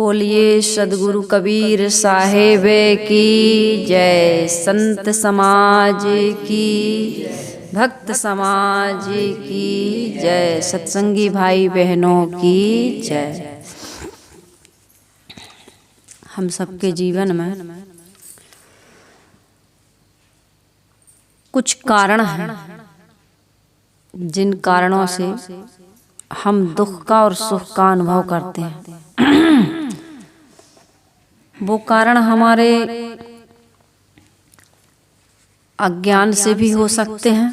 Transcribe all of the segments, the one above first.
बोलिए सदगुरु कबीर साहेब की जय। संत समाज की, भक्त समाज की जय। सत्संगी भाई बहनों की जय। हम सबके जीवन में कुछ कारण हैं जिन कारणों से हम दुख का और सुख का अनुभव करते हैं। वो कारण हमारे अज्ञान से भी हो सकते हैं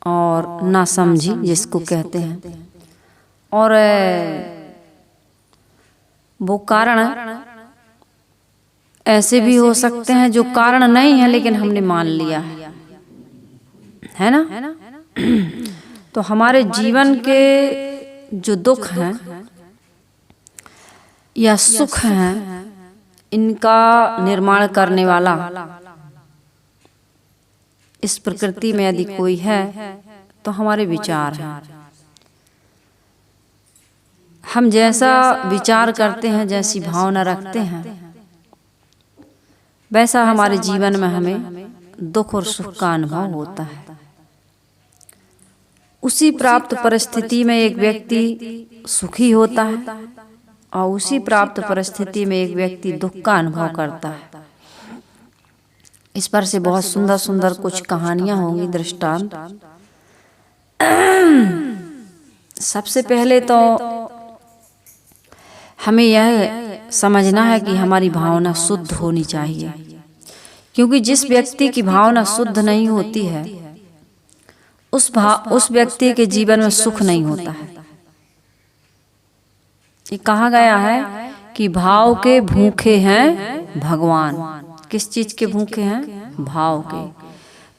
और नासमझी जिसको कहते हैं, और वो कारण ऐसे भी हो सकते हैं जो कारण नहीं है लेकिन हमने मान लिया है ना। तो हमारे जीवन के जो दुख हैं या सुख हैं, इनका निर्माण करने वाला इस प्रकृति में यदि कोई है तो हमारे विचार हैं। हम जैसा विचार करते हैं, जैसी भावना रखते हैं, वैसा हमारे जीवन में हमें दुख और सुख का अनुभव होता है। उसी प्राप्त परिस्थिति में एक व्यक्ति सुखी होता है और उसी प्राप्त परिस्थिति में एक व्यक्ति दुख का अनुभव करता है। इस पर से बहुत सुंदर सुंदर कुछ कहानियां होंगी, दृष्टांत। सबसे पहले तो हमें यह समझना है कि हमारी भावना शुद्ध होनी चाहिए, क्योंकि जिस व्यक्ति की भावना शुद्ध नहीं होती है उस व्यक्ति के जीवन में सुख नहीं होता है। ये कहा गया है कि भाव के भूखे हैं भगवान। किस चीज के भूखे हैं? भाव के।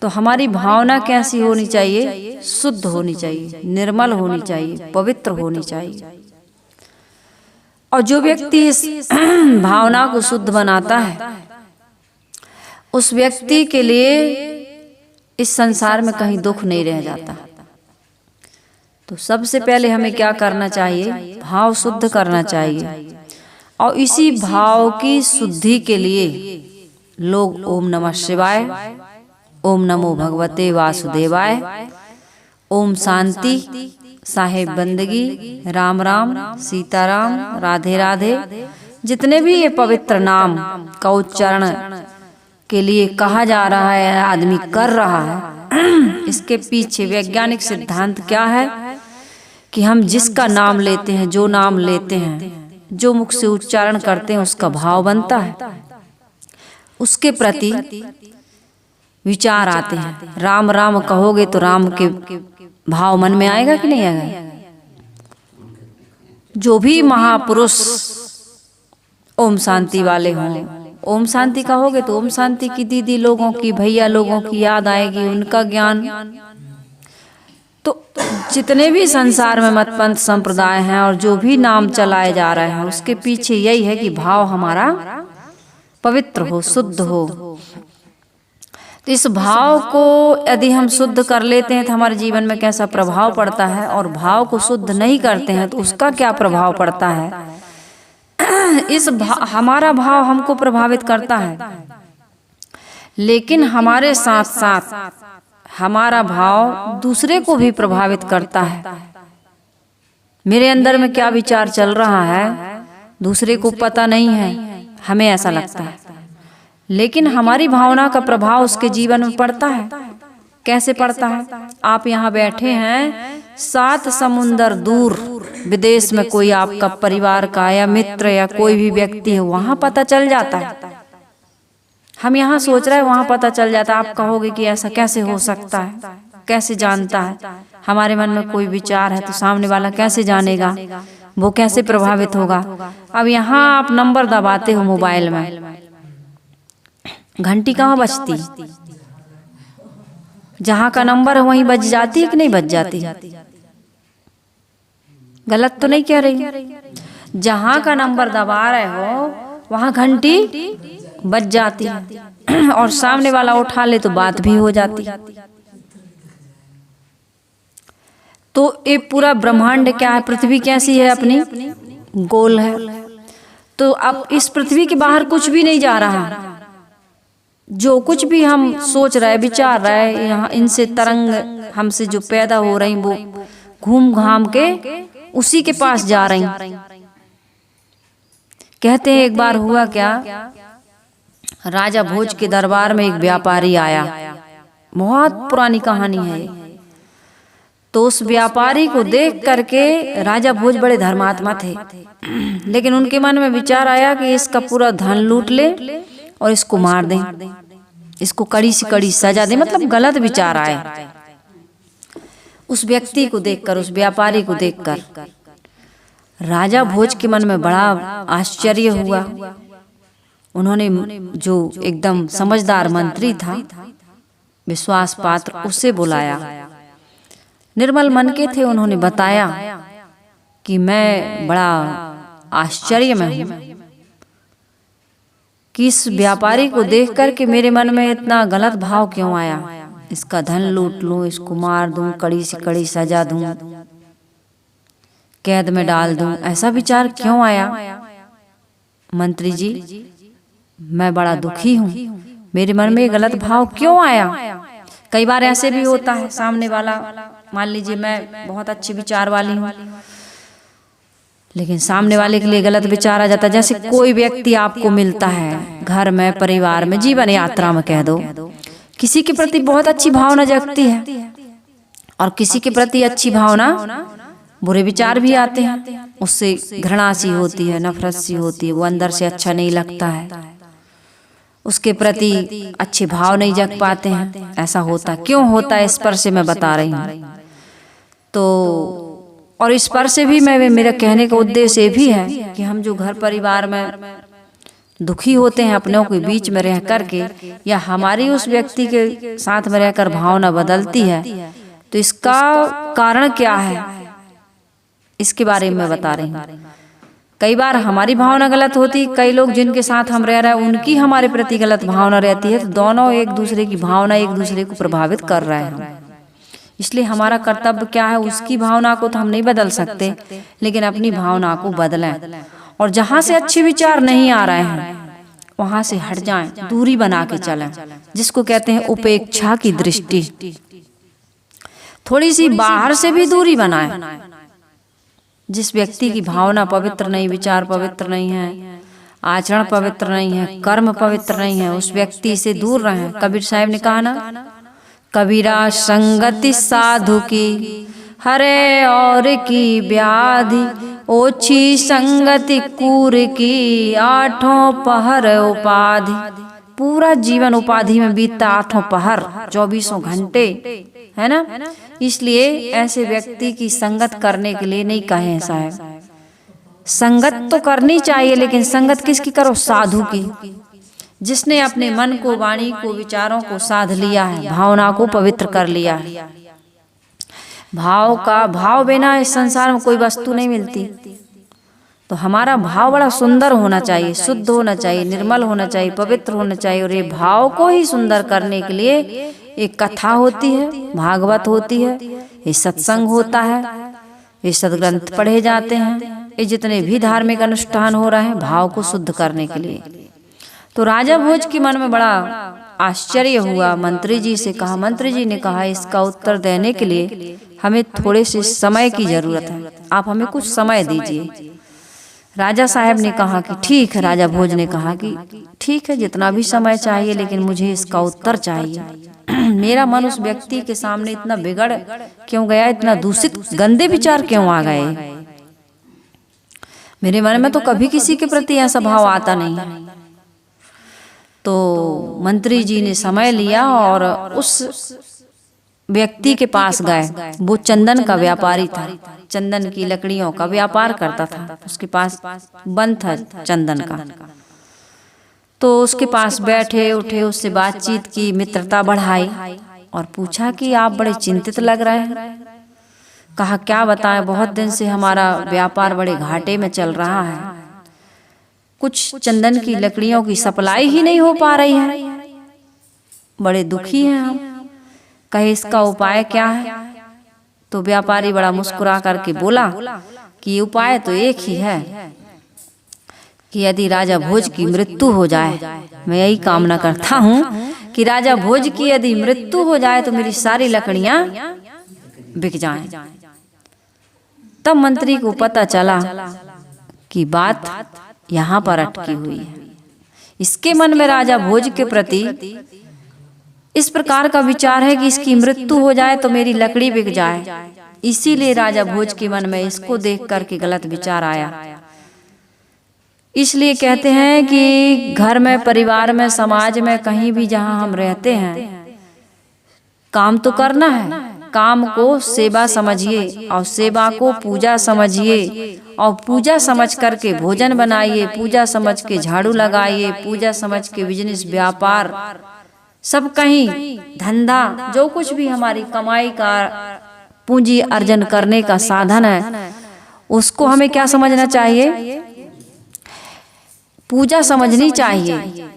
तो हमारी भावना कैसी होनी चाहिए? शुद्ध होनी चाहिए, निर्मल होनी चाहिए, पवित्र होनी चाहिए। और जो व्यक्ति इस भावना को शुद्ध बनाता है, उस व्यक्ति के लिए इस संसार में कहीं दुख नहीं रह जाता। तो सबसे पहले हमें क्या करना चाहिए? भाव शुद्ध करना चाहिए। और इसी भाव की शुद्धि के लिए लोग ओम नमः शिवाय, ओम नमो भगवते वासुदेवाय, ओम शांति, साहेब बंदगी, राम राम, सीताराम, राधे राधे, जितने भी ये पवित्र नाम का उच्चारण के लिए कहा जा रहा है, आदमी कर रहा है। इसके पीछे वैज्ञानिक सिद्धांत क्या है कि हम जिसका नाम लेते हैं, जो नाम लेते हैं, जो मुख से उच्चारण करते हैं, उसका भाव बनता है, उसके प्रति विचार आते हैं। राम राम कहोगे तो राम के भाव मन में आएगा कि नहीं आएगा? जो भी महापुरुष ओम शांति वाले हों, ओम शांति कहोगे तो ओम शांति की दीदी लोगों की, भैया लोगों की याद आएगी, उनका ज्ञान। तो जितने भी संसार में मतपंथ संप्रदाय हैं और जो भी नाम चलाए जा रहे हैं, उसके पीछे यही है कि भाव हमारा पवित्र हो, शुद्ध हो। तो इस भाव को यदि हम शुद्ध कर लेते हैं तो हमारे जीवन में कैसा प्रभाव पड़ता है, और भाव को शुद्ध नहीं करते हैं तो उसका क्या प्रभाव पड़ता है। हमारा भाव हमको प्रभावित करता है, लेकिन हमारे साथ साथ हमारा भाव दूसरे को भी प्रभावित करता है। मेरे अंदर में क्या विचार चल रहा है दूसरे को पता नहीं है, हमें ऐसा लगता है, लेकिन हमारी भावना का प्रभाव उसके जीवन में पड़ता है। कैसे पड़ता है? आप यहाँ बैठे हैं, 7 समुंदर दूर विदेश में कोई आपका परिवार का या मित्र या कोई भी व्यक्ति है, वहां पता चल जाता है। हम यहाँ सोच रहे हैं, वहां पता चल जाता है। आप कहोगे कि ऐसा कैसे हो सकता है, कैसे जानता है? हमारे मन में कोई विचार है तो सामने वाला कैसे जानेगा, वो कैसे प्रभावित होगा? अब यहाँ आप नंबर दबाते हो मोबाइल में, घंटी कहाँ बजती? जहाँ का नंबर है वहीं बज जाती है कि नहीं बज जाती? गलत तो नहीं कह रही? जहाँ का नंबर दबा रहे हो वहाँ घंटी बज जाती है और सामने वाला उठा ले तो बात भी हो जाती। तो ये पूरा ब्रह्मांड क्या है, पृथ्वी कैसी है, अपनी गोल है। तो अब इस पृथ्वी के बाहर कुछ भी नहीं जा रहा। जो कुछ भी हम सोच रहे, विचार रहे, यहाँ इनसे तरंग हमसे जो पैदा हो रही वो घूम घाम के उसी के पास जा रही। कहते हैं एक बार हुआ क्या, राजा भोज के दरबार में एक व्यापारी आया। बहुत पुरानी कहानी है। तो उस व्यापारी को देख करके राजा भोज बड़े धर्मात्मा थे, लेकिन उनके मन में विचार आया कि इसका पूरा धन लूट ले और इसको मार दें, इसको कड़ी से कड़ी सजा दें। मतलब गलत विचार आए उस व्यक्ति को देखकर, उस व्यापारी को देखकर। राजा भोज के मन में बड़ा आश्चर्य हुआ। उन्होंने जो एकदम समझदार मंत्री था, विश्वास पात्र, उसे बुलाया। निर्मल मन के थे। उन्होंने बताया कि मैं बड़ा आश्चर्य में हूं कि इस व्यापारी को देख कर के मेरे मन में इतना गलत भाव क्यों आया। इसका धन लूट लूं, इसको मार दूं, कड़ी से कड़ी सजा दूं, कैद में डाल दूं, ऐसा विचार क्यों आया। मंत्री जी, मैं बड़ा दुखी हूं, मेरे मन में गलत भाव क्यों आया। कई बार ऐसे भी होता है, सामने वाला, मान लीजिए मैं बहुत अच्छे विचार वाली हूँ, लेकिन सामने वाले के लिए गलत विचार आ जाता है। जैसे कोई व्यक्ति आपको मिलता है घर में, परिवार में, जीवन यात्रा में कह दो, किसी के प्रति बहुत अच्छी भावना जगती है और किसी के प्रति अच्छी भावना, बुरे विचार भी आते हैं, उससे घृणा सी होती है, नफरत सी होती है, वो अंदर से अच्छा नहीं लगता है, उसके प्रति अच्छे भाव नहीं जग पाते हैं। ऐसा होता क्यों होता है, इस पर से मैं बता रही हूँ। तो और इस पर से भी मेरा कहने का उद्देश्य भी है कि हम जो घर परिवार में दुखी होते हैं अपनों के बीच में रह करके, या हमारी उस व्यक्ति के साथ में रहकर भावना बदलती है, तो इसका कारण क्या है, इसके बारे में बता रही हूँ। कई बार हमारी भावना गलत होती, कई लोग जिनके साथ हम रह रहे हैं उनकी हमारे प्रति गलत भावना रहती है, तो दोनों एक दूसरे की भावना एक दूसरे को प्रभावित कर रहे हैं। इसलिए हमारा कर्तव्य क्या है, उसकी भावना को तो हम नहीं बदल सकते, लेकिन अपनी भावना को बदलें। और जहां से अच्छे विचार नहीं आ रहे हैं वहां से हट जाएं, दूरी बना के चलें, जिसको कहते हैं उपेक्षा की दृष्टि। थोड़ी सी बाहर से भी दूरी बनाएं। जिस व्यक्ति की भावना पवित्र नहीं, विचार पवित्र नहीं है, आचरण पवित्र नहीं है, कर्म पवित्र नहीं है, उस व्यक्ति से दूर रहें। कबीर साहब ने कहा ना, कबीरा संगति साधु की हरे और की व्याधि, ओछी संगति कूर की आठों पहर उपाधि। पूरा जीवन उपाधि में बीतता, आठों पहर, 24 घंटे, है ना। इसलिए ऐसे व्यक्ति की संगत करने के लिए नहीं कहे साहब। संगत तो करनी चाहिए, लेकिन संगत किसकी करो, साधु की, जिसने अपने मन को, वाणी को, विचारों को साध लिया है, भावना को पवित्र कर लिया है। भाव बिना इस संसार में कोई वस्तु नहीं मिलती। तो हमारा भाव बड़ा सुंदर होना चाहिए, शुद्ध होना चाहिए, निर्मल होना चाहिए, पवित्र होना चाहिए। और ये भाव को ही सुंदर करने के लिए एक कथा होती है, भागवत होती है, ये सत्संग होता है, ये सदग्रंथ पढ़े जाते हैं, ये जितने भी धार्मिक अनुष्ठान हो रहे हैं भाव को शुद्ध करने के लिए। तो राजा भोज के मन में बड़ा आश्चर्य हुआ। मंत्री जी से कहा, मंत्री जी ने कहा इसका उत्तर देने के लिए हमें थोड़े से समय की जरूरत है, आप हमें कुछ समय दीजिए। राजा साहब ने कहा कि ठीक है। राजा भोज ने कहा कि ठीक है, जितना भी समय चाहिए, लेकिन मुझे इसका उत्तर चाहिए। मेरा मन उस व्यक्ति के सामने इतना बिगड़ क्यों गया, इतना दूषित गंदे विचार क्यों आ गए। मेरे मन में तो कभी किसी के प्रति ऐसा भाव आता नहीं है। तो मंत्री जी ने समय लिया और उस व्यक्ति के पास गए। वो चंदन का व्यापारी था, चंदन की लकड़ियों का व्यापार करता था, उसके पास बन था चंदन का। तो उसके पास बैठे उठे, उससे बातचीत की, मित्रता बढ़ाई और पूछा कि आप बड़े चिंतित लग रहे हैं। कहा क्या बताएं, बहुत दिन से हमारा व्यापार बड़े घाटे में चल रहा है, कुछ चंदन की लकड़ियों की सप्लाई ही नहीं हो पा रही है, बड़े दुखी हैं हम। कहे इसका उपाय क्या है। तो व्यापारी बड़ा मुस्कुरा करके बोला कि उपाय तो एक ही है कि यदि राजा भोज की मृत्यु हो जाए, मैं यही कामना करता हूँ कि राजा भोज की यदि मृत्यु हो जाए तो मेरी सारी लकड़ियां बिक जाएं। तब मंत्री को पता चला कि बात यहाँ पर अटकी हुई है। इसके मन में राजा भोज के प्रति इस प्रकार का विचार है कि इसकी मृत्यु हो जाए तो मेरी लकड़ी बिक जाए। इसीलिए राजा भोज के मन में इसको देख करके गलत विचार आया। इसलिए कहते हैं कि घर में, परिवार में, समाज में, कहीं भी जहां हम रहते हैं, काम तो करना है। काम को सेवा समझिए और सेवा को पूजा समझिए और पूजा समझ करके भोजन बनाइए, पूजा समझ के झाड़ू लगाइए, पूजा समझ के बिजनेस, व्यापार, सब कहीं धंधा, जो कुछ भी हमारी कमाई का पूंजी अर्जन करने का साधन है, उसको हमें क्या समझना चाहिए? पूजा समझनी चाहिए।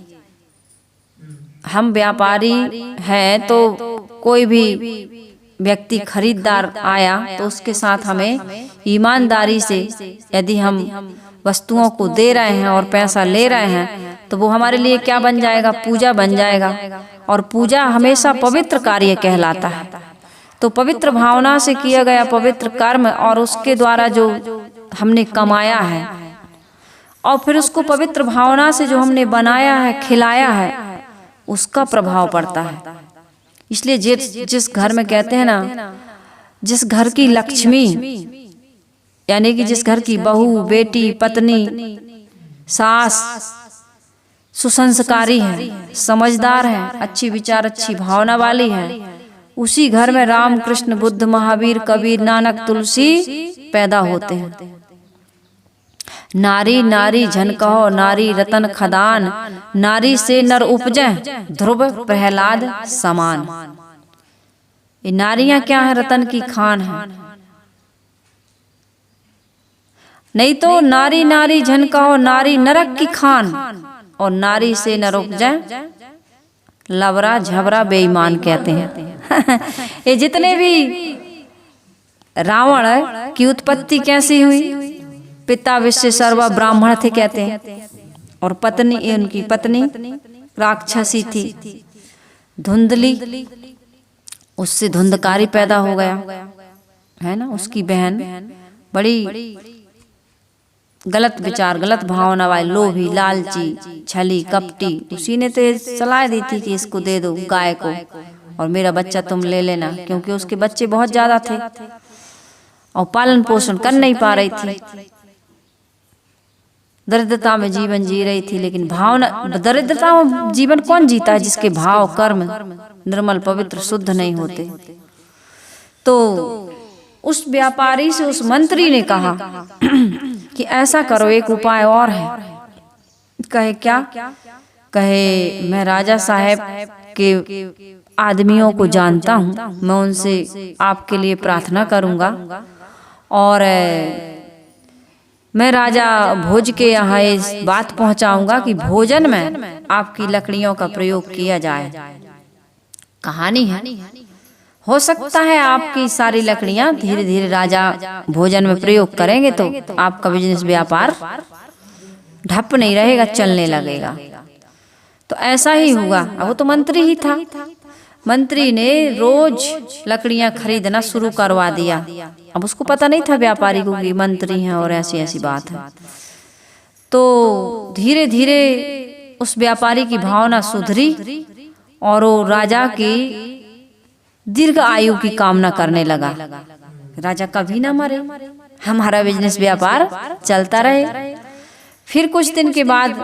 हम व्यापारी हैं तो कोई भी व्यक्ति खरीदार आया तो उसके साथ हमें ईमानदारी से, यदि हम वस्तुओं को दे रहे हैं और पैसा ले रहे हैं, तो वो हमारे लिए क्या बन जाएगा? पूजा बन जाएगा। और पूजा हमेशा पवित्र कार्य कहलाता है। तो पवित्र भावना से किया गया पवित्र कर्म और उसके द्वारा जो हमने कमाया है और फिर उसको पवित्र भावना से जो हमने बनाया है, खिलाया है, उसका प्रभाव पड़ता है। इसलिए जिस घर में कहते हैं ना, जिस घर की लक्ष्मी, यानी कि जिस घर की बहू, बेटी, पत्नी, सास सुसंस्कारी है, समझदार है, अच्छी विचार, अच्छी भावना वाली है, उसी घर में राम, कृष्ण, बुद्ध, महावीर, कबीर, नानक, तुलसी पैदा होते हैं। नारी नारी झन कहो, नारी रतन खदान, नारी से नर उपजे, ध्रुव प्रहलाद समान। ये नारियां क्या है? रतन की खान है। नहीं तो नारी नारी झन कहो, नारी नरक की खान, और नारी से नर उपजे लवरा झबरा बेईमान कहते हैं। ये जितने भी रावण की उत्पत्ति कैसी हुई? पिता विश्व सर्वा ब्राह्मण थे कहते हैं, और पत्नी, उनकी पत्नी राक्षसी थी, धुंधली, उससे धुंधकारी पैदा हो गया है ना। उसकी बहन बड़ी गलत विचार, गलत भावना वाली, लोभी, लालची, छली, कपटी, उसी ने तो सलाह दी थी कि इसको दे दो गाय को और मेरा बच्चा तुम ले लेना, क्योंकि उसके बच्चे बहुत ज्यादा थे और पालन पोषण कर नहीं पा रही थी। दरिद्रता में जीवन जी रही थी। लेकिन भावना, दरिद्रता में जीवन कौन जीता है? जिसके भाव, कर्म निर्मल, पवित्र, शुद्ध नहीं होते। तो उस व्यापारी से उस मंत्री ने कहा कि ऐसा करो, एक उपाय और है। कहे क्या? कहे मैं राजा साहब के आदमियों को जानता हूँ, मैं उनसे आपके लिए प्रार्थना करूँगा और मैं राजा भोज के यहाँ इस बात पहुँचाऊंगा कि भोजन में आपकी लकड़ियों का प्रयोग किया जाए। कहानी है, हो सकता है आपकी सारी लकड़ियां धीरे धीरे राजा भोजन में प्रयोग करेंगे तो आपका बिजनेस, व्यापार ढप नहीं रहेगा, चलने लगेगा। तो ऐसा ही हुआ। अब वो तो मंत्री ही था। मंत्री ने रोज लकड़ियां खरीदना शुरू करवा दिया। अब उसको पता नहीं था व्यापारी को कि मंत्री हैं और ऐसी ऐसी बात है। तो धीरे धीरे उस व्यापारी की भावना सुधरी और वो राजा की दीर्घ आयु की कामना करने लगा। राजा कभी ना मरे, हमारा बिजनेस, व्यापार चलता रहे। फिर कुछ दिन के बाद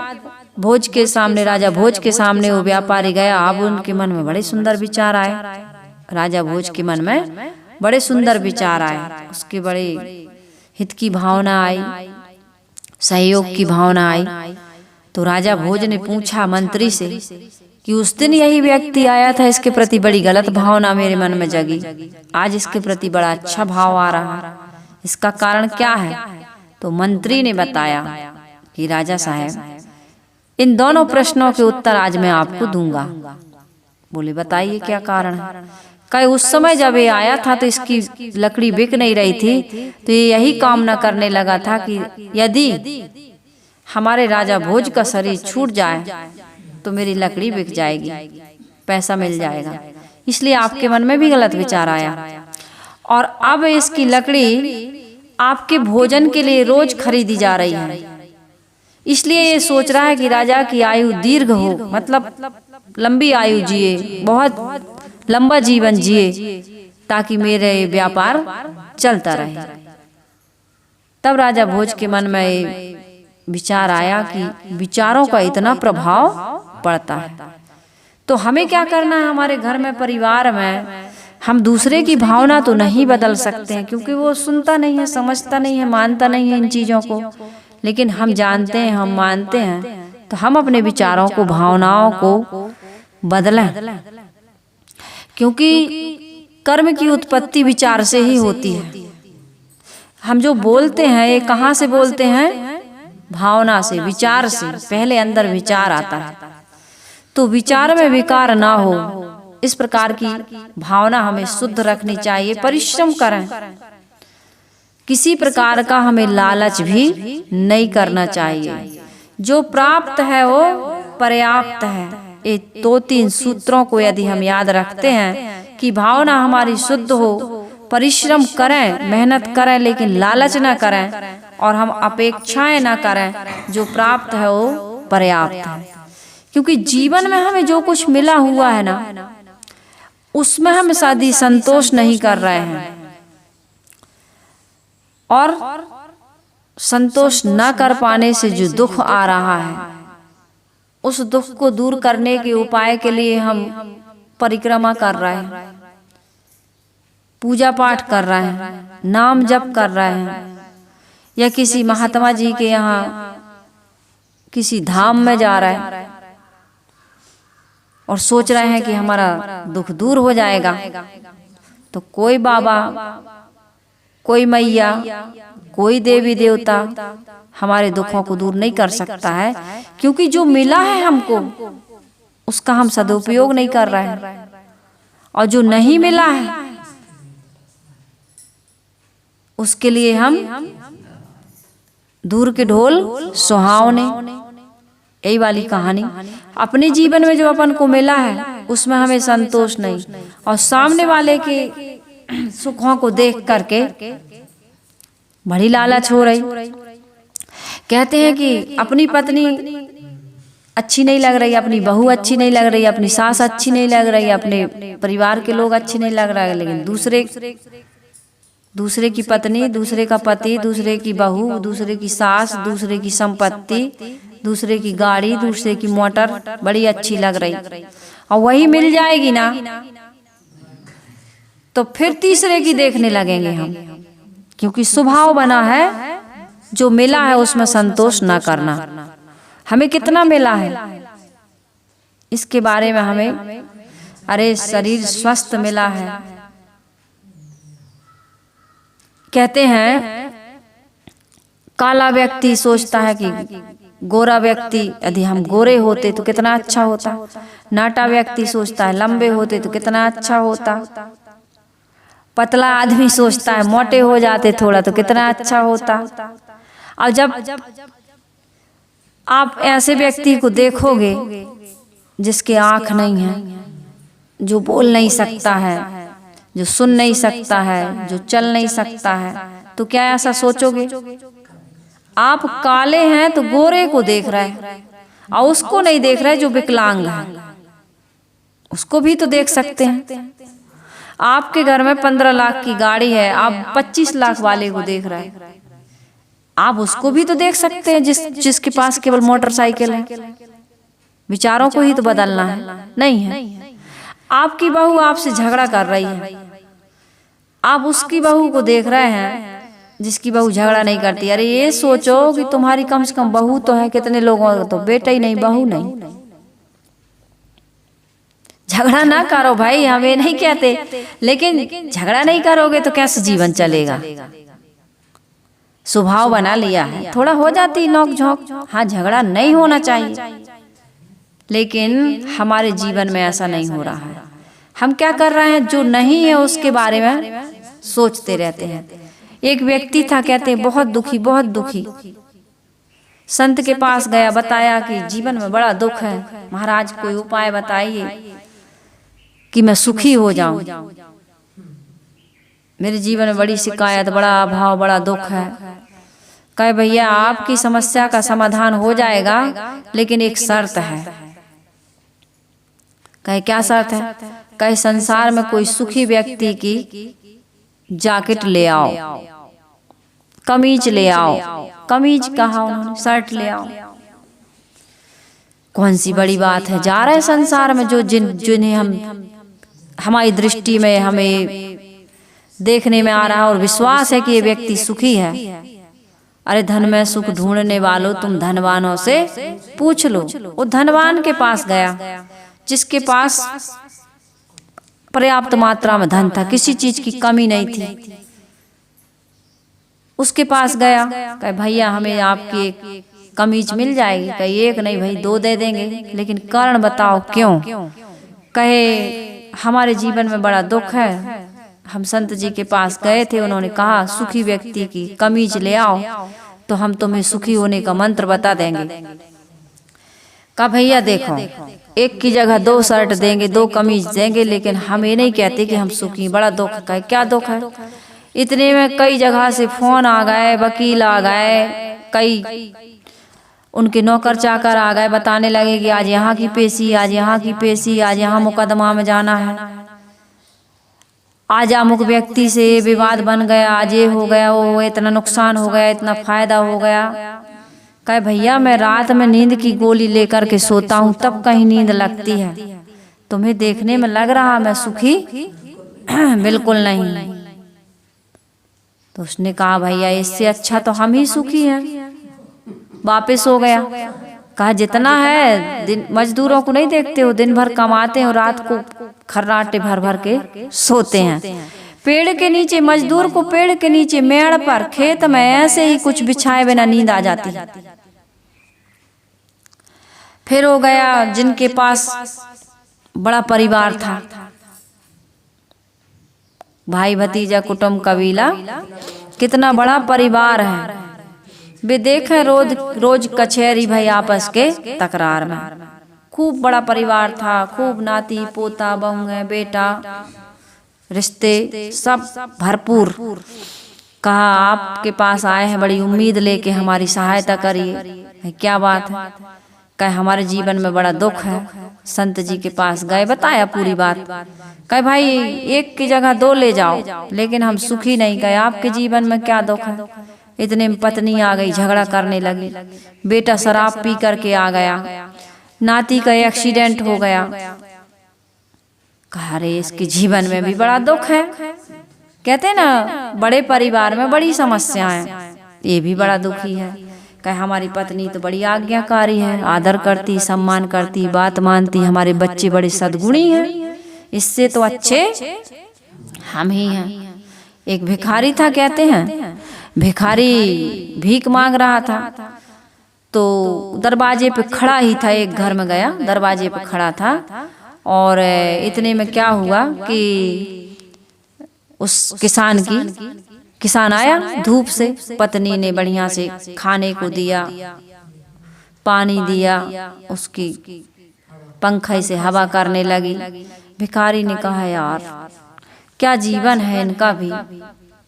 भोज के सामने, राजा भोज के सामने वो व्यापारी गया। अब उनके मन में बड़े सुंदर विचार आए। राजा भोज के मन में बड़े सुंदर विचार आए। उसके बड़े हित की भावना आई, सहयोग की भावना आई। तो राजा भोज ने पूछा मंत्री से कि उस दिन यही व्यक्ति आया था, इसके प्रति बड़ी गलत भावना मेरे मन में जगी, आज इसके प्रति बड़ा अच्छा भाव आ रहा, इसका कारण क्या है? तो मंत्री ने बताया कि राजा साहब, इन दोनों प्रश्नों के उत्तर आज मैं आपको दूंगा। बोले बताइए क्या कारण है? कहीं उस समय जब ये आया था तो इसकी लकड़ी बिक नहीं रही थी, तो ये यही कामना करने लगा था कि यदि हमारे राजा भोज का शरीर छूट जाए तो मेरी लकड़ी बिक जाएगी, पैसा मिल जाएगा। इसलिए आपके मन में भी गलत विचार आया और अब इसकी लकड़ी आपके भोजन के लिए रोज खरीदी जा रही है। इसलिए ये सोच रहा है कि राजा की आयु दीर्घ हो, मतलब लंबी आयु जिए, बहुत लंबा जीवन जिए, ताकि मेरे व्यापार चलता रहे। तब राजा भोज के मन में विचार आया कि विचारों का इतना प्रभाव पड़ता है, तो हमें क्या करना है। हमारे घर में, परिवार में हम दूसरे की भावना तो नहीं बदल सकते हैं, क्योंकि वो सुनता नहीं है, समझता नहीं है, मानता नहीं है इन चीज़ों को। लेकिन हम जानते हैं, हम मानते हैं, तो हम अपने विचारों को, भावनाओं को बदलें, क्योंकि कर्म की उत्पत्ति विचार से ही होती है। हम जो बोलते हैं ये कहाँ से बोलते हैं? भावना से, विचार से। पहले अंदर विचार आता है, तो विचार में विकार ना हो, इस प्रकार की भावना हमें शुद्ध रखनी चाहिए। परिश्रम करें, किसी प्रकार का हमें लालच भी नहीं करना चाहिए। जो प्राप्त है वो पर्याप्त है। ये 2-3 सूत्रों को यदि हम याद रखते हैं कि भावना हमारी शुद्ध हो, परिश्रम करें, मेहनत करें, लेकिन लालच ना करें और हम अपेक्षाएं ना करें, जो प्राप्त है वो पर्याप्त है। क्योंकि जीवन में हमें जो कुछ मिला हुआ है ना, उसमें हम शादी संतोष नहीं कर रहे हैं, और संतोष न कर पाने से जो दुख आ रहा है, उस दुख को दूर करने के उपाय के लिए हम परिक्रमा कर रहे हैं, पूजा पाठ कर रहे हैं, नाम जप कर रहे हैं, या किसी महात्मा जी के यहाँ किसी धाम में जा रहे हैं और सोच रहे हैं कि हमारा दुख दूर हो जाएगा। तो कोई बाबा, कोई मैया, कोई देवी देवता हमारे दुखों को दूर नहीं कर सकता है, क्योंकि जो मिला है हमको उसका हम सदुपयोग नहीं कर रहे हैं, और जो नहीं मिला है उसके लिए हम दूर के ढोल सुहावने। यही वाली कहानी। अपने जीवन में जो अपन को मिला है उसमें हमें संतोष नहीं, और सामने वाले के सुखों को देख करके बड़ी लालच हो रही। कहते हैं कि अपनी पत्नी अच्छी नहीं लग रही, अपनी बहू अच्छी नहीं लग रही, अपनी सास अच्छी नहीं लग रही, अपने परिवार के लोग अच्छे नहीं लग रहे, लेकिन दूसरे की पत्नी, दूसरे का पति, दूसरे की बहू, दूसरे की सास, दूसरे की संपत्ति, दूसरे की गाड़ी, दूसरे की मोटर बड़ी अच्छी लग रही, और वही मिल जाएगी ना तो फिर तीसरे की देखने लगेंगे हम, क्योंकि स्वभाव बना है जो मिला है उसमें संतोष ना करना। हमें कितना मिला है इसके बारे में हमें, अरे शरीर स्वस्थ मिला है। कहते हैं काला व्यक्ति सोचता है कि गोरा व्यक्ति, यदि हम गोरे होते तो कितना अच्छा होता। नाटा व्यक्ति सोचता है लंबे होते तो कितना अच्छा होता। पतला आदमी सोचता है मोटे हो जाते थोड़ा तो कितना अच्छा होता। और जब आप ऐसे व्यक्ति को देखोगे जिसके आंख नहीं है, जो बोल नहीं सकता है, जो सुन नहीं सकता है, जो चल नहीं सकता है, तो क्या ऐसा सोचोगे? आप काले हैं तो गोरे को देख रहे हैं, और उसको नहीं देख रहे जो विकलांग है, उसको भी तो देख सकते हैं। आपके घर में 15 लाख की गाड़ी है, आप 25 लाख वाले को देख रहे हैं, आप उसको भी तो देख सकते हैं जिसके पास केवल मोटरसाइकिल है। विचारों को ही तो बदलना है, नहीं है। आपकी बहू आपसे झगड़ा कर रही है, आप उसकी बहू को देख रहे हैं जिसकी बहू झगड़ा नहीं करती। अरे ये सोचो कि तुम्हारी कम से कम बहू तो है, कितने लोगों को तो बेटा ही नहीं, बहू नहीं। झगड़ा ना करो भाई, हम ये नहीं कहते, लेकिन झगड़ा नहीं करोगे तो कैसे जीवन चलेगा? स्वभाव बना लिया है, थोड़ा हो जाती नोक झोंक, हाँ झगड़ा नहीं होना चाहिए, लेकिन हमारे जीवन में ऐसा नहीं हो रहा है। हम क्या कर रहे हैं, जो नहीं है उसके बारे में सोचते रहते हैं। एक व्यक्ति था, कहते हैं बहुत दुखी, बहुत दुखी। संत के पास गया, बताया कि जीवन में बड़ा दुख है, महाराज कोई उपाय बताइए कि मैं सुखी हो जाऊं। मेरे जीवन में बड़ी शिकायत, बड़ा अभाव, बड़ा दुख है। कहे भैया आपकी समस्या का समाधान हो जाएगा, लेकिन एक शर्त है। कहे क्या शर्त है? कहे संसार में कोई सुखी व्यक्ति की जैकेट ले आओ, कमीज ले आओ। कमीज कहा उन्होंने, शर्ट ले आओ। कौन सी बड़ी बात है, जा रहे संसार में जो जिन्हें हम हमारी दृष्टि में हमें देखने में आ रहा है और विश्वास है कि ये व्यक्ति सुखी है। अरे धन में सुख ढूंढने वालों, तुम धनवानों से पूछ लो। वो धनवान के पास गया जिसके पास पर्याप्त मात्रा में धन था, किसी चीज की कमी नहीं थी। उसके पास गया, कहे भैया हमें आपकी एक कमीज मिल जाएगी। कहे एक नहीं भाई, 2 दे देंगे, लेकिन कारण बताओ क्यों? कहे हमारे जीवन में बड़ा दुख है, हम संत जी के पास गए थे, उन्होंने कहा सुखी व्यक्ति की कमीज ले आओ तो हम तुम्हें सुखी होने का मंत्र बता देंगे। कहा भैया देखो, एक की जगह 2 शर्ट देंगे, 2 कमीज देंगे, लेकिन हम ये नहीं कहते कि हम सुखी। बड़ा दुख। कहे क्या दुख है? इतने में कई जगह से फोन आ गए, वकील आ गए, कई उनके नौकर चाकर आ गए, बताने लगे कि आज यहाँ की पेशी, आज यहाँ की पेशी, आज यहाँ मुकदमा में जाना है, आज अमुक व्यक्ति से विवाद बन गया, आज ये हो गया, वो इतना नुकसान हो गया, इतना फायदा हो गया। कहे भैया मैं रात में नींद की गोली लेकर के सोता हूँ, तब कहीं नींद लगती है। तुम्हें देखने में लग रहा मैं सुखी बिल्कुल नहीं। तो उसने कहा भैया इससे अच्छा तो हम ही सुखी हैं। वापिस हो गया। कहा जितना है, दिन मजदूरों को नहीं देखते हो, दिन भर कमाते हैं और रात को खर्राटे भर भर के सोते हैं। पेड़ के नीचे, मजदूर को पेड़ के नीचे, मेड़ पर, खेत में ऐसे ही कुछ बिछाए बिना नींद आ जाती है। फिर हो गया जिनके पास बड़ा परिवार था, भाई भतीजा कुटुंब कबीला, कितना बड़ा परिवार है। वे देखे रोज रोज कचहरी भाई आपस के तकरार में। खूब बड़ा परिवार था, खूब नाती पोता बहू बेटा रिश्ते सब भरपूर। कहा आपके पास आए हैं बड़ी उम्मीद लेके, हमारी सहायता करिए। क्या बात है? कहे हमारे जीवन में बड़ा दुख है। संत जी के पास गए, बताया पूरी बात। कहे भाई एक की जगह 2 ले जाओ, लेकिन हम सुखी नहीं। कहे आपके जीवन में क्या दुख है? इतने में पत्नी आ गई, झगड़ा करने लगी। बेटा शराब पी करके आ गया, नाती का एक्सीडेंट हो गया। कहा रे इसके जीवन में भी बड़ा दुख है। कहते ना बड़े परिवार में बड़ी समस्याएं, ये भी बड़ा दुखी है। कहे हमारी पत्नी तो बड़ी आज्ञाकारी है, आदर करती, सम्मान करती, बात मानती, हमारे बच्चे बड़े सद्गुणी हैं, इससे तो अच्छे हम ही हैं। एक भिखारी था, कहते हैं भिखारी भीख मांग रहा था, तो दरवाजे पे खड़ा ही था। एक घर में गया, दरवाजे पे खड़ा था, और इतने में क्या हुआ कि उस किसान आया धूप से। पत्नी ने बढ़िया से खाने को दिया, पानी दिया, उसकी पंखे से हवा करने लगी। भिखारी ने कहा यार क्या जीवन है इनका भी,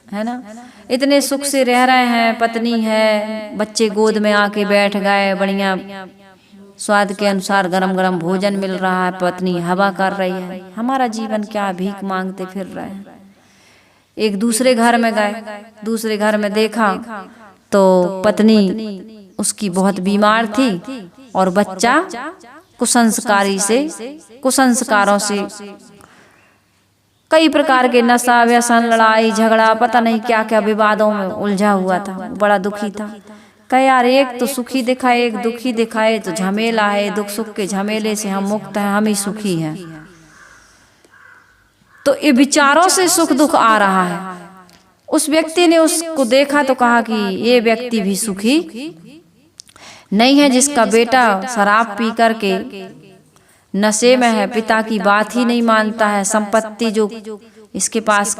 है ना। इतने सुख से रह रहे हैं, पत्नी है, बच्चे गोद में आके बैठ गए, बढ़िया स्वाद के अनुसार गरम गरम भोजन मिल रहा है, पत्नी हवा कर रही है। हमारा जीवन क्या, भीख मांगते फिर रहे हैं। एक दूसरे घर में गए, दूसरे घर में देखा तो पत्नी उसकी बहुत बीमार थी और बच्चा कुसंस्कारों से कई प्रकार के नशा व्यसन, लड़ाई झगड़ा, पता नहीं क्या क्या विवादों में उलझा हुआ था। बड़ा दुखी था। कहे यार एक तो सुखी दिखाए, एक दुखी दिखाए, तो झमेला है। दुख सुख के झमेले से हम मुक्त हैं, हम ही सुखी हैं। तो ये विचारों से सुख दुख आ रहा है। उस व्यक्ति ने उसको देखा तो कहा कि ये व्यक्ति भी सुखी नहीं है, जिसका बेटा शराब पी करके नशे में है, पिता की बात ही नहीं मानता है, संपत्ति जो इसके पास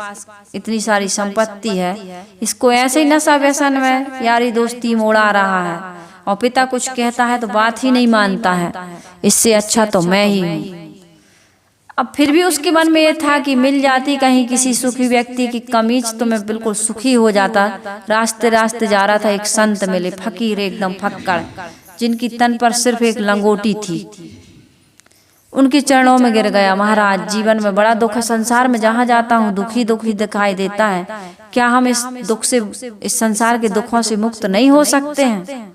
इतनी सारी संपत्ति है, इसको ऐसे ही नशा व्यसन में यारी दोस्ती में उड़ा रहा है, और पिता कुछ कहता है तो बात ही नहीं मानता है, इससे अच्छा तो मैं ही हूँ। अब फिर भी उसके मन में ये था कि मिल जाती कहीं किसी सुखी व्यक्ति की कमीज तो मैं बिल्कुल सुखी हो जाता। रास्ते रास्ते जा रहा था, एक संत मिले, फकीर एकदम फक्कड़, जिनकी तन पर सिर्फ एक लंगोटी थी। उनके चरणों में गिर गया, महाराज जीवन में बड़ा दुख है, संसार में जहाँ जाता हूँ दुखी दुखी दिखाई देता है, क्या हम इस दुख से, इस संसार के दुखों से मुक्त नहीं हो सकते हैं?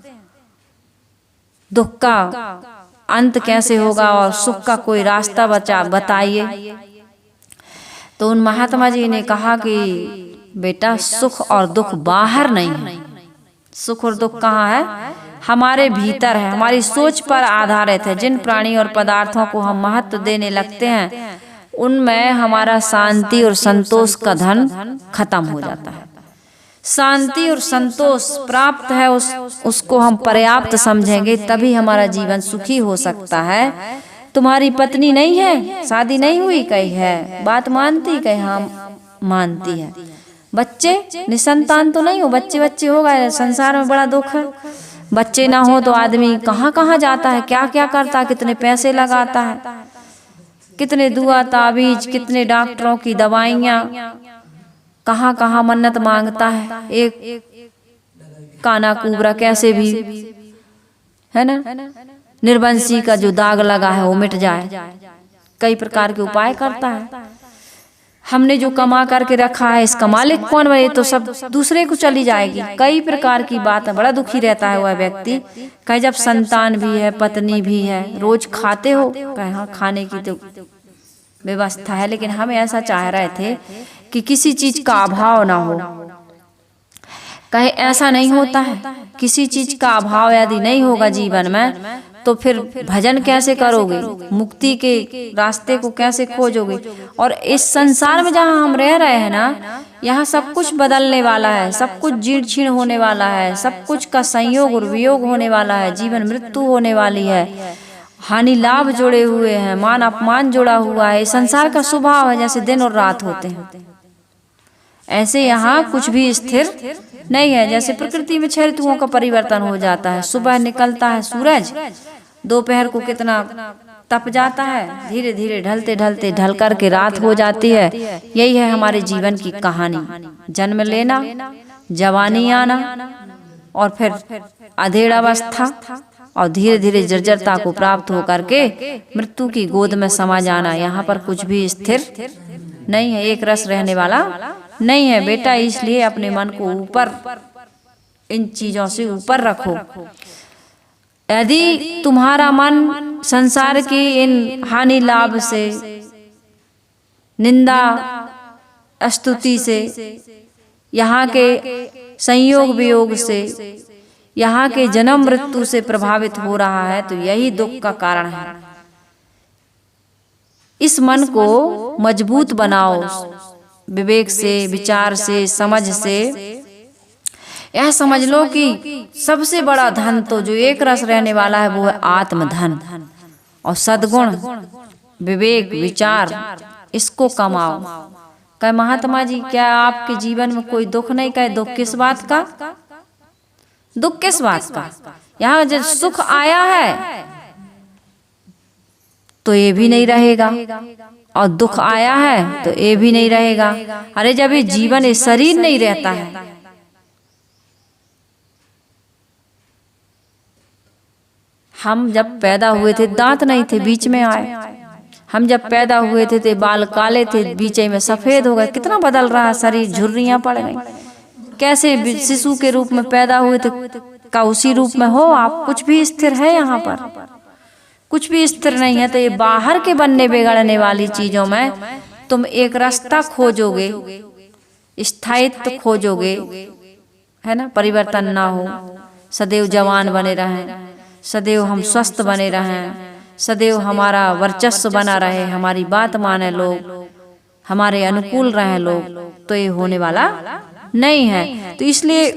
दुख का अंत कैसे होगा और सुख का कोई रास्ता बताइए। तो उन महात्मा जी ने कहा कि बेटा सुख और दुख बाहर नहीं है, सुख और दुख कहाँ है? हमारे भीतर है, हमारी सोच पर आधारित है। जिन प्राणी और पदार्थों को हम महत्व देने लगते हैं उनमें हमारा शांति और संतोष का धन खत्म हो जाता है। शांति और संतोष प्राप्त है, उसको हम पर्याप्त समझेंगे तभी हमारा जीवन सुखी हो सकता है। तुम्हारी पत्नी नहीं है, शादी नहीं हुई, कही है, बात मानती, कही हाँ मानती है। बच्चे निसंतान तो नहीं हो, बच्चे बच्चे हो गए, संसार में बड़ा दुख है। बच्चे ना हो तो आदमी कहाँ कहाँ जाता है, क्या क्या करता है, कितने पैसे लगाता है, कितने दुआ ताबीज, कितने डॉक्टरों की दवाइयाँ, कहाँ कहाँ मन्नत मांगता है। एक काना कुबरा कैसे भी है ना, निर्वंशी का जो दाग लगा है वो मिट जाए, कई प्रकार के उपाय करता है। हमने जो कमा करके रखा है इसका मालिक कौन बने, तो सब दूसरे को चली जाएगी, कई प्रकार की बात है। बड़ा दुखी रहता है वह व्यक्ति। कहे जब संतान भी है, पत्नी भी है, रोज खाते हो, कहे हाँ खाने की तो व्यवस्था है, लेकिन हम ऐसा चाह रहे थे कि किसी चीज का अभाव ना हो। कहे ऐसा नहीं होता है, किसी चीज का अभाव यदि नहीं होगा जीवन में तो फिर भजन कैसे करोगे, मुक्ति के रास्ते को कैसे खोजोगे। और इस संसार में जहाँ हम रह रहे हैं ना, यहाँ सब कुछ बदलने वाला है, सब कुछ जीर्ण छीण होने वाला है, सब कुछ का संयोग और वियोग होने वाला है, जीवन मृत्यु होने वाली है, हानि लाभ जुड़े हुए हैं, मान अपमान जुड़ा हुआ है। संसार का स्वभाव है जैसे दिन और रात होते हैं, ऐसे यहाँ कुछ भी स्थिर नहीं है। जैसे प्रकृति में 6 ऋतुओं का परिवर्तन हो जाता है, सुबह निकलता है सूरज, दोपहर को कितना तप जाता है, धीरे धीरे ढलते ढलते ढल कर के रात हो जाती है। यही है हमारे जीवन की कहानी, जन्म लेना, जवानी आना, और फिर अधेड़ अवस्था, और धीरे धीरे जर्जरता को प्राप्त होकर के मृत्यु की गोद में समा जाना। यहाँ पर कुछ भी स्थिर नहीं है, एक रस रहने वाला नहीं है बेटा। इसलिए अपने मन को ऊपर, इन चीजों से ऊपर रखो। यदि तुम्हारा मन संसार की इन हानि लाभ से, निंदा स्तुति से, यहाँ के संयोग वियोग से, यहाँ के जन्म मृत्यु से प्रभावित हो रहा है तो यही दुख का कारण है। इस मन को मजबूत बनाओ, विवेक से, विचार से, समझ से। यह समझ लो कि सबसे बड़ा धन तो जो एक रस रहने वाला है वो है आत्मधन, और सद्गुण, विवेक, विचार, इसको कमाओ। कहे महात्मा जी क्या आपके जीवन में कोई दुख नहीं? कहे दुख किस बात का? दुख किस बात का? यहाँ जब सुख आया है तो ये भी नहीं रहेगा, और दुख आया है तो ये भी नहीं रहेगा। अरे जब ये जीवन, ये शरीर नहीं रहता है, हम जब पैदा हुए थे दांत नहीं थे, बीच में आए। हम जब पैदा हुए थे बाल काले थे, बीच में सफेद हो गए। कितना बदल रहा है शरीर, झुर्रियां पड़ गई। कैसे शिशु के रूप में पैदा हुए थे का उसी रूप में हो आप। कुछ भी स्थिर है यहाँ पर, कुछ भी स्थिर नहीं है। तो ये बाहर के बनने बिगड़ने वाली चीजों में तुम एक रास्ता खोजोगे, स्थायित्व खोजोगे, है ना, परिवर्तन ना हो, सदैव जवान बने रहें, सदैव हम स्वस्थ बने रहें, सदैव हमारा वर्चस्व बना रहे, हमारी बात माने लोग, हमारे अनुकूल रहे लोग, तो ये होने वाला नहीं है। तो इसलिए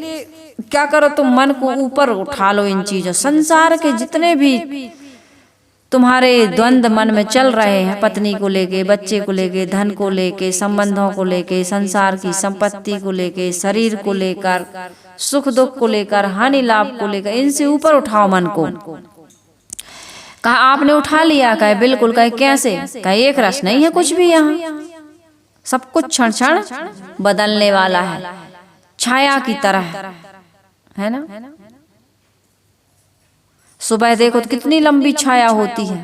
क्या करो, तुम मन को ऊपर उठा लो इन चीजों, संसार के जितने भी तुम्हारे द्वंद्व मन में चल रहे हैं, पत्नी को लेके, बच्चे को लेके, धन को लेके, संबंधों को लेके, संसार की संपत्ति को लेके, शरीर को लेकर, सुख दुख को लेकर, हानि लाभ को लेकर, इनसे ऊपर उठाओ मन को। कहा आपने उठा लिया? कहे बिल्कुल। कहे कैसे? कहे एक रस नहीं है कुछ भी यहाँ, सब कुछ क्षण क्षण बदलने वाला है, छाया की तरह है ना। सुबह देखो तो कितनी लंबी छाया होती है,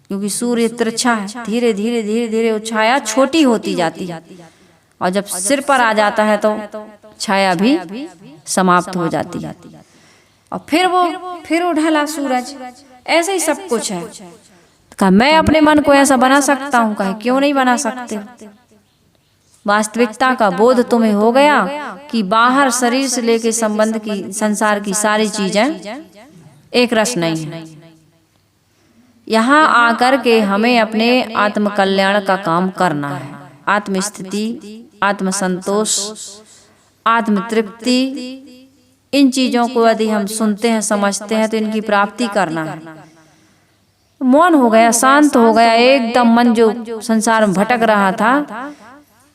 क्योंकि सूर्य तिरछा है, धीरे धीरे धीरे धीरे वो छाया छोटी होती जाती है, और जब सिर पर आ जाता है तो छाया भी समाप्त हो जाती है, और फिर वो ढला सूरज। ऐसे ही सब कुछ है। कहा मैं अपने मन को ऐसा बना सकता हूँ? कहे क्यों नहीं बना सकते। वास्तविकता का बोध तुम्हें हो गया कि बाहर शरीर से लेके संबंध की, संसार की सारी चीजें एक रस नहीं है। यहाँ आकर के हमें अपने आत्म कल्याण का काम करना है। आत्म स्थिति, आत्म संतोष, आत्म तृप्ति, इन चीजों को यदि हम सुनते हैं, समझते हैं, तो इनकी प्राप्ति करना है। मौन हो गया, शांत हो गया, एकदम मन जो संसार में भटक रहा था,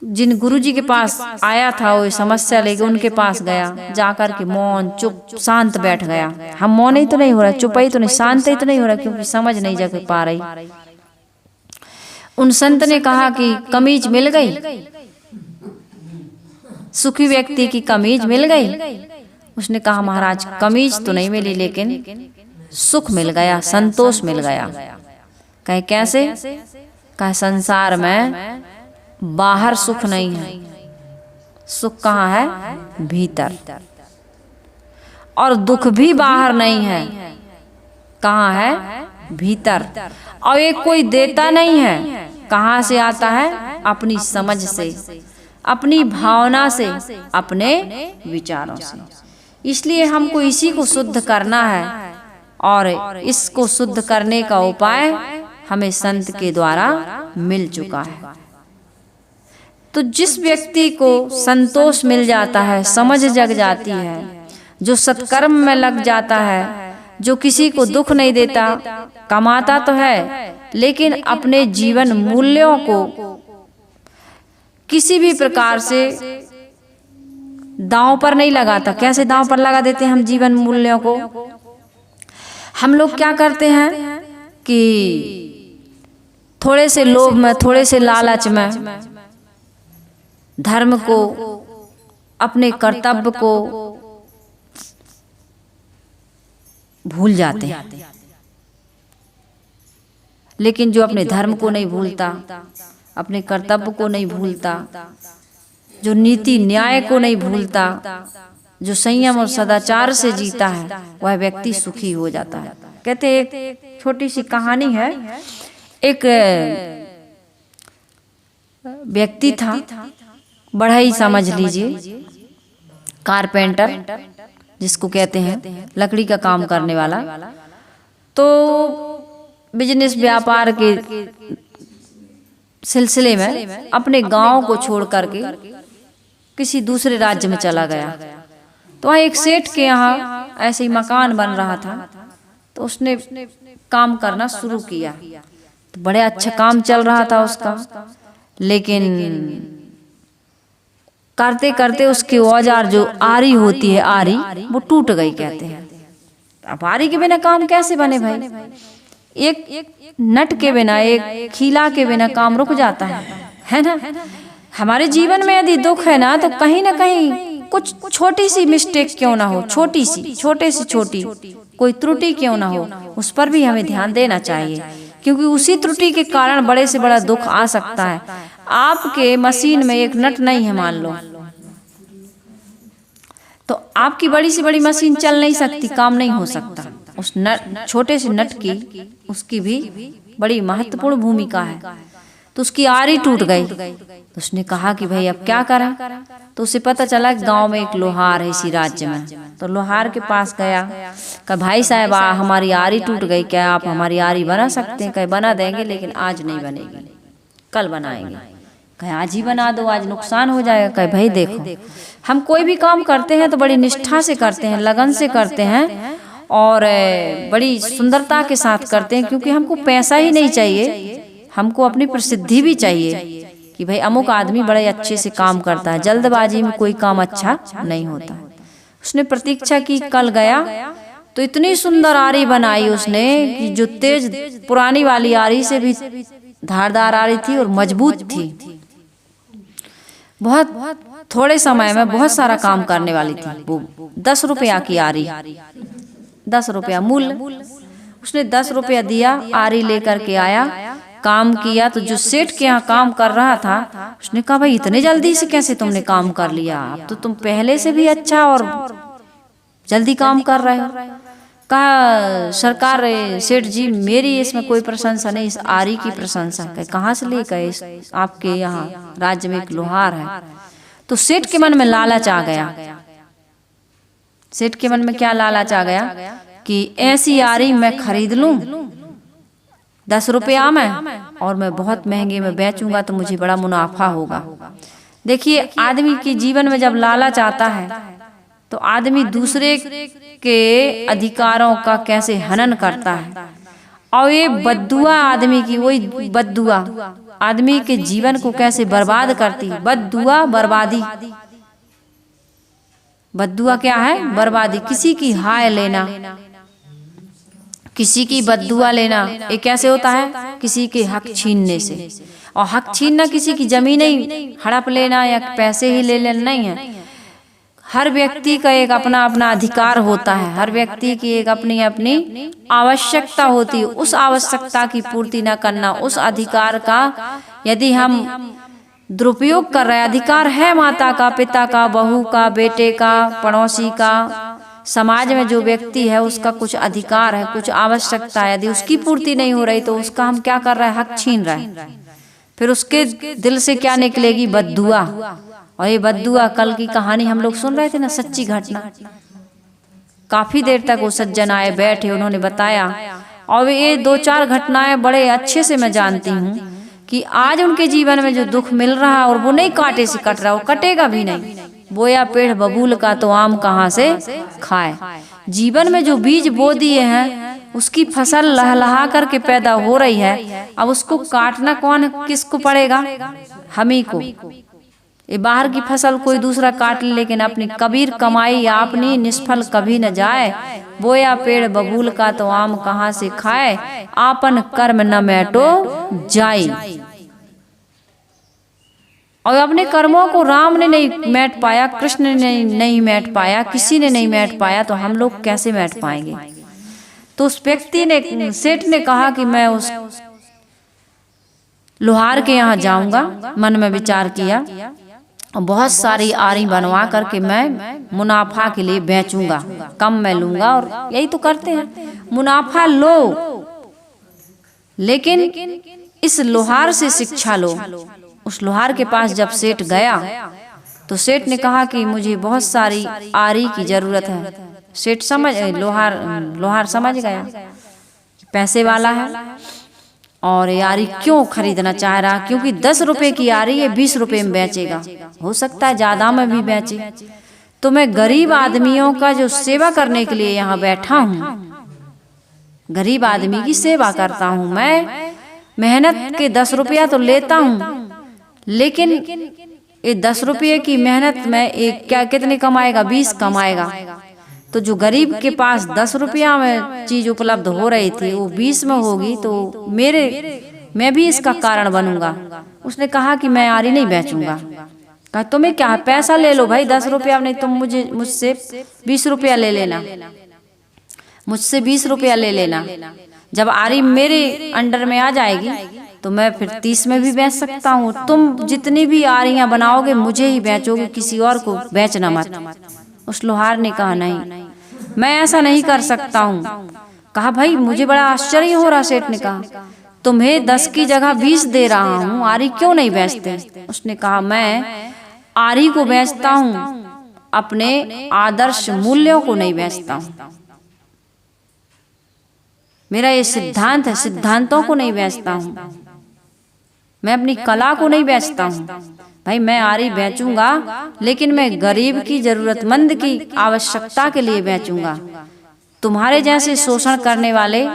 जिन गुरुजी के पास आया था वो समस्या लेके, उनके पास गया, जाकर के मौन चुप शांत बैठ गया। हम मौन ही तो नहीं हो रहा, चुप ही तो नहीं, शांत ही तो नहीं हो रहा, क्योंकि समझ नहीं जा पा रही। उन संत ने कहा कि कमीज मिल गई, सुखी व्यक्ति की कमीज मिल गई। उसने कहा महाराज कमीज तो नहीं मिली, लेकिन सुख मिल गया, संतोष मिल गया। कहे कैसे? कहे संसार में बाहर सुख नहीं है, सुख कहाँ है? भीतर। और दुख भी बाहर नहीं है, कहाँ है? भीतर। और ये कोई देता नहीं है, कहाँ से आता है? अपनी समझ से, अपनी भावना से, अपने विचारों से। इसलिए हमको इसी को शुद्ध करना है, और इसको शुद्ध करने का उपाय हमें संत के द्वारा मिल चुका है। तो जिस व्यक्ति को संतोष मिल जाता है, समझ जग जाती है, जो सत्कर्म में लग जाता है, जो किसी को दुख नहीं देता, कमाता तो है लेकिन अपने जीवन मूल्यों को किसी भी प्रकार से दांव पर नहीं लगाता। कैसे दांव पर लगा देते हैं हम जीवन मूल्यों को? हम लोग क्या करते हैं कि थोड़े से लोभ में, थोड़े से लालच में धर्म को, अपने कर्तव्य को भूल जाते हैं। लेकिन जो अपने धर्म को नहीं भूलता, अपने कर्तव्य को नहीं भूलता, जो नीति न्याय को नहीं भूलता, जो संयम और सदाचार से जीता है, वह व्यक्ति सुखी हो जाता है। कहते एक छोटी सी कहानी है। एक व्यक्ति था, बड़ा ही समझ लीजिए कारपेंटर जिसको कहते हैं, लकड़ी का काम करने वाला। तो बिजनेस व्यापार के सिलसिले में अपने गांव को छोड़ करके किसी दूसरे राज्य में चला गया। तो वहाँ एक सेठ के यहाँ ऐसे ही मकान बन रहा था, तो उसने काम करना शुरू किया। तो बड़े अच्छा काम चल रहा था उसका, लेकिन करते करते उसके औजार जो आरी होती है, आरी वो टूट गई कहते हैं। अब आरी के बिना काम कैसे बने भाई? एक नट के बिना, एक खीला के बिना काम रुक जाता है ना। हमारे जीवन में यदि दुख है ना, तो कहीं ना कहीं कुछ छोटी सी मिस्टेक क्यों ना हो, छोटी सी, छोटे से छोटी कोई त्रुटि क्यों ना हो, उस पर भी हमें ध्यान देना चाहिए, क्योंकि उसी त्रुटि के कारण बड़े से बड़ा दुख आ सकता है। आपके मशीन में एक नट नहीं है मान लो, तो आपकी बड़ी से बड़ी मशीन चल नहीं सकती, काम नहीं हो सकता। उस नट, छोटे से नट की, उसकी भी बड़ी महत्वपूर्ण भूमिका है। तो उसकी आरी टूट गई। तो उसने कहा कि भाई अब क्या करें? तो उसे पता चला गांव में एक लोहार है इसी राज्य में। तो लोहार के पास गया, कहा भाई साहब हमारी आरी टूट गई, क्या आप हमारी आरी बना सकते हैं? कहे बना देंगे, लेकिन आज नहीं बनेगी, कल बनाएंगे। कहे आज ही बना दो, आज नुकसान हो जाएगा। कहे भाई देखो, हम कोई भी काम करते हैं तो बड़ी निष्ठा से करते हैं, लगन से करते हैं, और बड़ी सुंदरता के साथ करते हैं, क्योंकि हमको पैसा ही नहीं चाहिए, हमको अपनी प्रसिद्धि भी चाहिए कि भाई अमुक आदमी बड़े अच्छे से काम करता है। जल्दबाजी में कोई काम अच्छा नहीं होता। उसने प्रतीक्षा की, कल गया तो इतनी सुंदर आरी बनाई उसने कि जो तेज पुरानी वाली आरी से भी धारदार आरी थी और मजबूत थी। बहुत थोड़े समय में बहुत सारा काम करने वाली थी। वो 10 रुपया की आरी, 10 रुपया मूल्य। उसने 10 रुपया दिया, आरी लेकर के आया, काम किया। तो जो सेठ के यहाँ काम कर रहा था उसने कहा भाई इतने जल्दी से कैसे तुमने काम कर लिया, अब तो तुम पहले से भी अच्छा और जल्दी काम कर रहे हो। कहा सरकार सेठ जी मेरी इसमें कोई प्रशंसा नहीं, इस आरी की प्रशंसा। कहाँ से ले गए, आपके यहाँ राज्य में एक लोहार है। तो सेठ के मन में लालच आ गया। सेठ के मन में क्या लालच आ गया कि ऐसी आरी मैं खरीद लूं 10 रुपया में और मैं बहुत महंगे में बेचूंगा तो मुझे बड़ा मुनाफा होगा। देखिए आदमी के जीवन में जब लालच आता है तो आदमी दूसरे के अधिकारों का कैसे हनन करता है। और ये बद्दुआ आदमी की, वही बद्दुआ आदमी के जीवन को कैसे बर्बाद करती है। बद्दुआ बर्बादी, बद्दुआ क्या है, बर्बादी। किसी की हाय लेना, किसी की बद्दुआ लेना, ये कैसे होता है, किसी के हक छीनने से। और हक छीनना किसी की जमीन ही हड़प लेना या पैसे ही ले लेना नहीं है। हर व्यक्ति का एक अपना अपना अधिकार होता है, हर व्यक्ति की एक अपनी अपनी आवश्यकता होती है। उस आवश्यकता की पूर्ति न करना, उस अधिकार का यदि हम दुरुपयोग कर रहे हैं, अधिकार है माता का, पिता का, बहू का, बेटे का, पड़ोसी का, समाज में जो व्यक्ति है उसका कुछ अधिकार है, कुछ आवश्यकता है। यदि उसकी पूर्ति नहीं हो रही तो उसका हम क्या कर रहे हैं, हक छीन रहे हैं। फिर उसके दिल से क्या निकलेगी, बद्दुआ। और ये बद्दुआ, कल की कहानी हम लोग सुन रहे थे ना, सच्ची घटना। काफी देर तक वो सज्जन आए बैठे, उन्होंने बताया। और ये 2-4 घटनाएं बड़े अच्छे से मैं जानती हूँ कि आज उनके जीवन में जो दुख मिल रहा है और वो नहीं कांटे से कट रहा, वो कटेगा भी नहीं। बोया पेड़ बबूल का तो आम कहाँ से खाए। जीवन में जो बीज बो दिए हैं उसकी फसल लहलहा करके पैदा हो रही है। अब उसको काटना कौन, किसको पड़ेगा, हम ही को। ये बाहर की फसल कोई दूसरा काट ले, लेकिन अपनी कबीर कमाई अपनी निष्फल कभी न जाए। बोया पेड़ बबूल का तो आम कहाँ से खाए, आपन कर्म न मैटो जाई। और अपने कर्मों को राम ने नहीं मैट पाया, कृष्ण ने नहीं मैट पाया, किसी ने नहीं मैट पाया, तो हम लोग कैसे मैट पाएंगे। तो उस व्यक्ति ने, सेठ ने कहा कि मैं उस लोहार के यहाँ जाऊंगा। मन में विचार किया और बहुत सारी आरी बनवा करके मैं मुनाफा के लिए बेचूंगा, कम मैं लूंगा। और यही तो करते हैं, मुनाफा लो लेकिन इस लोहार से शिक्षा लो। उस लोहार के पास जब सेठ गया तो सेठ ने कहा कि मुझे बहुत सारी आरी की जरूरत है। सेठ लोहार समझ गया पैसे वाला है और ये आरी क्यों खरीदना चाह रहा, क्योंकि 10 रुपए की आरी है 20 रुपए में बेचेगा, हो सकता है ज्यादा में भी बेचे। तो मैं गरीब आदमियों का जो सेवा करने के लिए यहाँ बैठा हूँ, गरीब आदमी की सेवा करता हूँ। मैं मेहनत के 10 रुपया तो लेता हूँ, लेकिन ये 10 रुपये की मेहनत में एक क्या कितने कमाएगा, 20 कमाएगा। तो जो गरीब के पास 10 रुपया में चीज उपलब्ध हो रही थी वो 20 में होगी, तो मैं भी इसका कारण बनूंगा। उसने कहा कि मैं आरी नहीं बेचूंगा। कहा तुम्हें क्या, पैसा ले लो भाई 10 रुपया, नहीं तुम मुझसे 20 रुपया ले लेना, मुझसे 20 रुपया ले लेना। जब आरी मेरे अंडर में आ जाएगी तो मैं फिर 30 में भी बेच सकता हूँ। तुम जितनी भी आरियां बनाओगे मुझे ही बेचोगे, किसी और को बेचना मत। उस लोहार ने कहा नहीं, मैं ऐसा नहीं कर सकता हूँ। कहा भाई मुझे बड़ा आश्चर्य हो रहा। सेठ ने कहा तुम्हें 10 की जगह 20 दे रहा हूँ, आरी क्यों नहीं बेचते। उसने कहा मैं आरी को बेचता हूँ, अपने आदर्श मूल्यों को नहीं बेचता हूँ। मेरा ये सिद्धांत है, सिद्धांतों को नहीं बेचता हूँ। मैं अपनी कला को नहीं बेचता हूँ। भाई मैं आरी बेचूंगा लेकिन मैं गरीब की, जरूरतमंद की आवश्यकता के लिए बेचूंगा। तुम्हारे जैसे शोषण करने वाले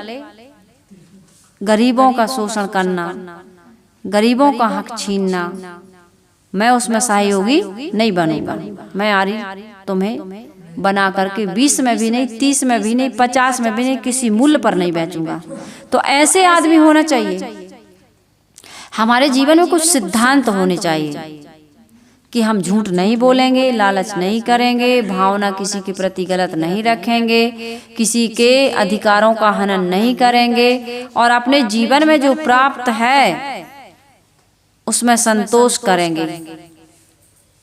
गरीबों का शोषण करना, गरीबों का हक छीनना, मैं उसमें सहयोगी नहीं बनूंगा। मैं आरी तुम्हें बना करके 20 में भी नहीं, 30 में भी नहीं, 50 में भी नहीं, किसी मूल्य पर नहीं बेचूंगा। तो ऐसे आदमी होना चाहिए। हमारे जीवन में कुछ सिद्धांत होने चाहिए कि हम झूठ नहीं बोलेंगे, लालच नहीं करेंगे, भावना किसी के प्रति गलत नहीं रखेंगे, किसी के अधिकारों का हनन नहीं करेंगे और अपने जीवन में जो प्राप्त है उसमें संतोष करेंगे।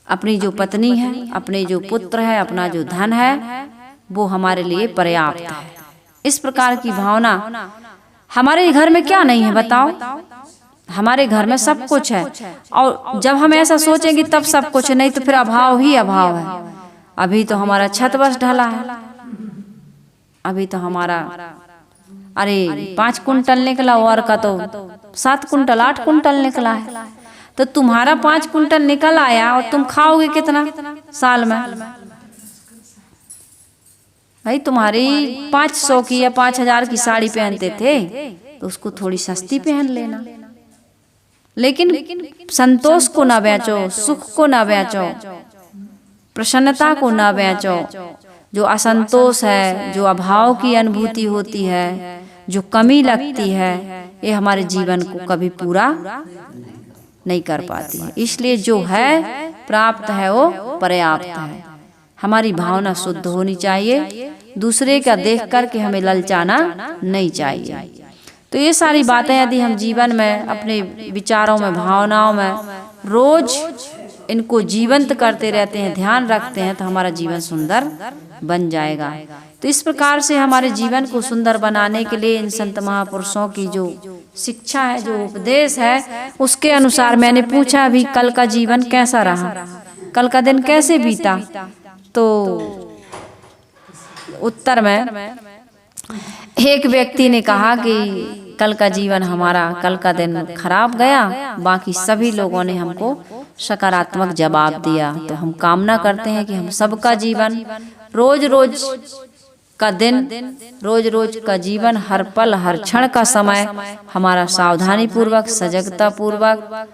अपनी जो पत्नी है, अपने जो पुत्र है, अपना जो धन है, वो हमारे लिए पर्याप्त है। इस प्रकार की भावना हमारे घर में क्या नहीं है बताओ? हमारे घर में सब कुछ है और जब हम ऐसा सोचेंगे तब सब कुछ, नहीं तो फिर अभाव ही अभाव है। अभी तो हमारा छत बस ढला है, अभी तो हमारा 5 कुंटल निकला और का तो 7 कुंटल 8 कुंटल निकला है। तो तुम्हारा 5 कुंटल निकल आया और तुम खाओगे कितना साल में? भाई तुम्हारी 500 की या 5000 की साड़ी पहनते थे तो उसको थोड़ी सस्ती पहन लेना, लेकिन संतोष को ना बेचो, सुख को ना बेचो, प्रसन्नता को ना बेचो। जो असंतोष है, जो अभाव की अनुभूति होती है, जो कमी लगती है, ये हमारे जीवन को कभी पूरा नहीं कर पाती है। इसलिए जो है प्राप्त है वो पर्याप्त है। हमारी भावना शुद्ध होनी चाहिए, दूसरे का देख करके हमें ललचाना नहीं चाहिए। तो ये सारी बातें यदि हम जीवन में अपने विचारों में, भावनाओं में रोज इनको जीवंत करते रहते हैं, ध्यान रखते हैं, तो हमारा जीवन सुंदर बन जाएगा। तो इस प्रकार से हमारे जीवन को सुंदर बनाने के लिए इन संत महापुरुषों की जो शिक्षा है, जो उपदेश है, उसके अनुसार मैंने पूछा अभी कल का जीवन कैसा रहा, कल का दिन कैसे बीता। तो उत्तर में एक व्यक्ति ने कहा कि कल का जीवन हमारा, कल का दिन खराब गया, बाकी सभी लोगों ने हमको सकारात्मक जवाब दिया। तो हम कामना करते हैं कि हम सबका जीवन, रोज रोज का दिन, रोज रोज का जीवन, हर पल हर क्षण का समय हमारा सावधानी पूर्वक, सजगता पूर्वक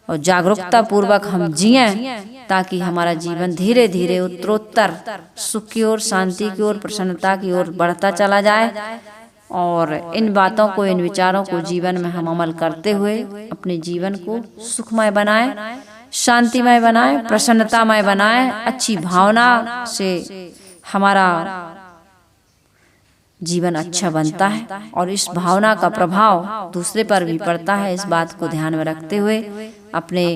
और जागरूकता पूर्वक हम जिएं, ताकि हमारा जीवन धीरे धीरे उत्तरोत्तर सुख की ओर, शांति की ओर, प्रसन्नता की ओर बढ़ता चला जाए। और इन बातों को, इन विचारों को जीवन में हम अमल करते हुए अपने जीवन को सुखमय बनाएं, शांतिमय बनाएं, प्रसन्नतामय बनाएं। अच्छी भावना से हमारा जीवन अच्छा बनता है और इस भावना का प्रभाव दूसरे पर भी पड़ता है। इस बात को ध्यान में रखते हुए अपने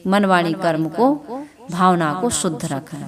मन, वाणी, कर्म को, भावना को शुद्ध रखें।